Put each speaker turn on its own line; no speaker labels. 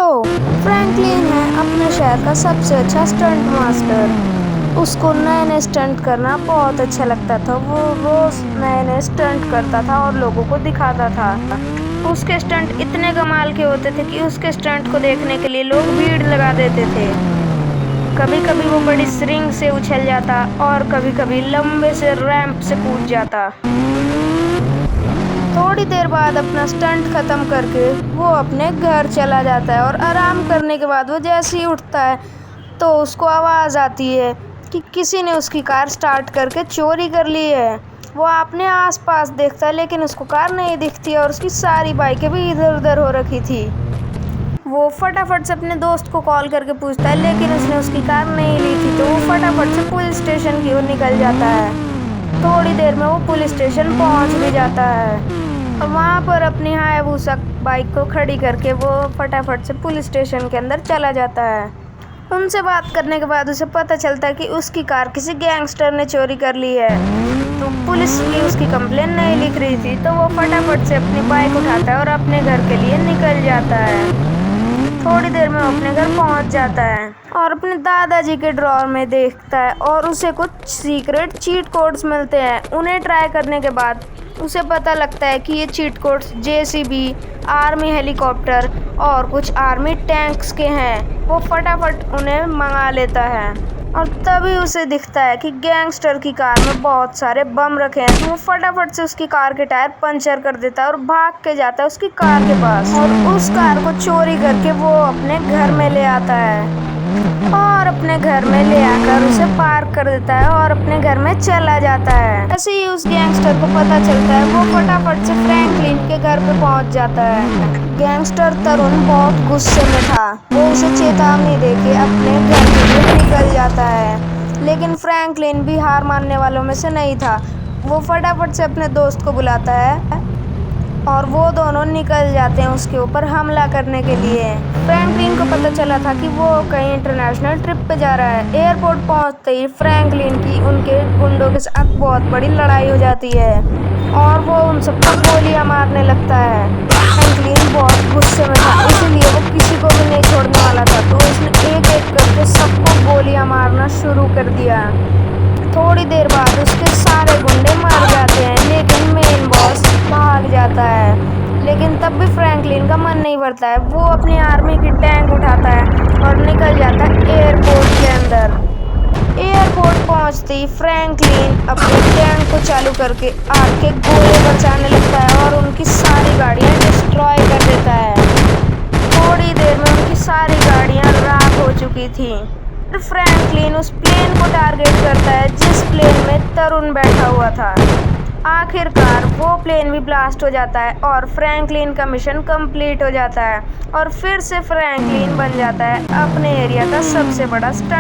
तो फ्रैंकलिन है अपने शहर का सबसे अच्छा स्टंट मास्टर। उसको नए नए स्टंट करना बहुत अच्छा लगता था। वो रोज नए नए स्टंट करता था और लोगों को दिखाता था। उसके स्टंट इतने कमाल के होते थे कि उसके स्टंट को देखने के लिए लोग भीड़ लगा देते थे। कभी कभी वो बड़ी स्रिंग से उछल जाता और कभी कभी लंबे से रैंप से कूद जाता। थोड़ी देर बाद अपना स्टंट खत्म करके वो अपने घर चला जाता है और आराम करने के बाद वो जैसे ही उठता है तो उसको आवाज़ आती है कि किसी ने उसकी कार स्टार्ट करके चोरी कर ली है। वो अपने आसपास देखता है लेकिन उसको कार नहीं दिखती और उसकी सारी बाइकें भी इधर उधर हो रखी थी। वो फटाफट से अपने दोस्त को कॉल करके पूछता है लेकिन उसने उसकी कार नहीं ली थी। तो वो फटाफट से पुलिस स्टेशन की ओर निकल जाता है। थोड़ी देर में वो पुलिस स्टेशन पहुंच भी जाता है और वहाँ पर अपनी हायाबुसा बाइक को खड़ी करके वो फटाफट से पुलिस स्टेशन के अंदर चला जाता है। उनसे बात करने के बाद उसे पता चलता है कि उसकी कार किसी गैंगस्टर ने चोरी कर ली है। तो पुलिस की उसकी कंप्लेन नहीं लिख रही थी तो वो फटाफट से अपनी बाइक उठाता है और अपने घर के लिए निकल जाता है। थोड़ी देर में वो अपने घर पहुंच जाता है और अपने दादाजी के ड्रॉर में देखता है और उसे कुछ सीक्रेट चीट कोड्स मिलते हैं। उन्हें ट्राई करने के बाद उसे पता लगता है कि ये cheat codes JCB, army helicopter और कुछ आर्मी टैंक्स के हैं। वो फटाफट उन्हें मंगा लेता है और तभी उसे दिखता है कि गैंगस्टर की कार में बहुत सारे बम रखे हैं। तो वो फटाफट से उसकी कार के टायर पंचर कर देता है और भाग के जाता है उसकी कार के पास और उस कार को चोरी करके वो अपने घर में ले आता है और अपने घर में ले आकर उसे पार्क कर देता है और अपने घर में चला जाता है। ऐसे ही उस गैंगस्टर को पता चलता है वो फटाफट से फ्रैंकलिन के घर पे पहुंच जाता है। गैंगस्टर तरुण बहुत गुस्से में था। वो उसे चेतावनी देके अपने घर के लिए निकल जाता है लेकिन फ्रैंकलिन भी हार मानने वालों में से नहीं था। वो फटाफट से अपने दोस्त को बुलाता है और वो दोनों निकल जाते हैं उसके ऊपर हमला करने के लिए। फ्रैंकलिन को पता चला था कि वो कहीं इंटरनेशनल ट्रिप पे जा रहा है। एयरपोर्ट पहुंचते ही फ्रैंकलिन की उनके गुंडों के साथ बहुत बड़ी लड़ाई हो जाती है और वो उन सबको गोलियां मारने लगता है। फ्रैंकलिन बहुत गुस्से में था इसीलिए वो किसी को भी नहीं छोड़ने वाला था। तो उसने एक एक करके सबको गोलियां मारना शुरू कर दिया। थोड़ी देर बाद उसके सारे गुंडे मर जाते हैं लेकिन मेन बॉस भाग जाता है। लेकिन तब भी फ्रैंकलिन का मन नहीं भरता है। वो अपनी आर्मी की टैंक उठाता है और निकल जाता है एयरपोर्ट के अंदर। एयरपोर्ट पहुंचते ही फ्रैंकलिन अपनी टैंक को चालू करके आके गोले बरसाने लगता है और उनकी सारी गाड़ियां डिस्ट्रॉय कर देता है। थोड़ी देर में उनकी सारी गाड़ियां राख हो चुकी थी। फ्रैंकलिन उस प्लेन को टारगेट करता है जिस प्लेन में तरुण बैठा हुआ था। आखिरकार वो प्लेन भी ब्लास्ट हो जाता है और फ्रैंकलिन का मिशन कंप्लीट हो जाता है और फिर से फ्रैंकलिन बन जाता है अपने एरिया का सबसे बड़ा स्टंट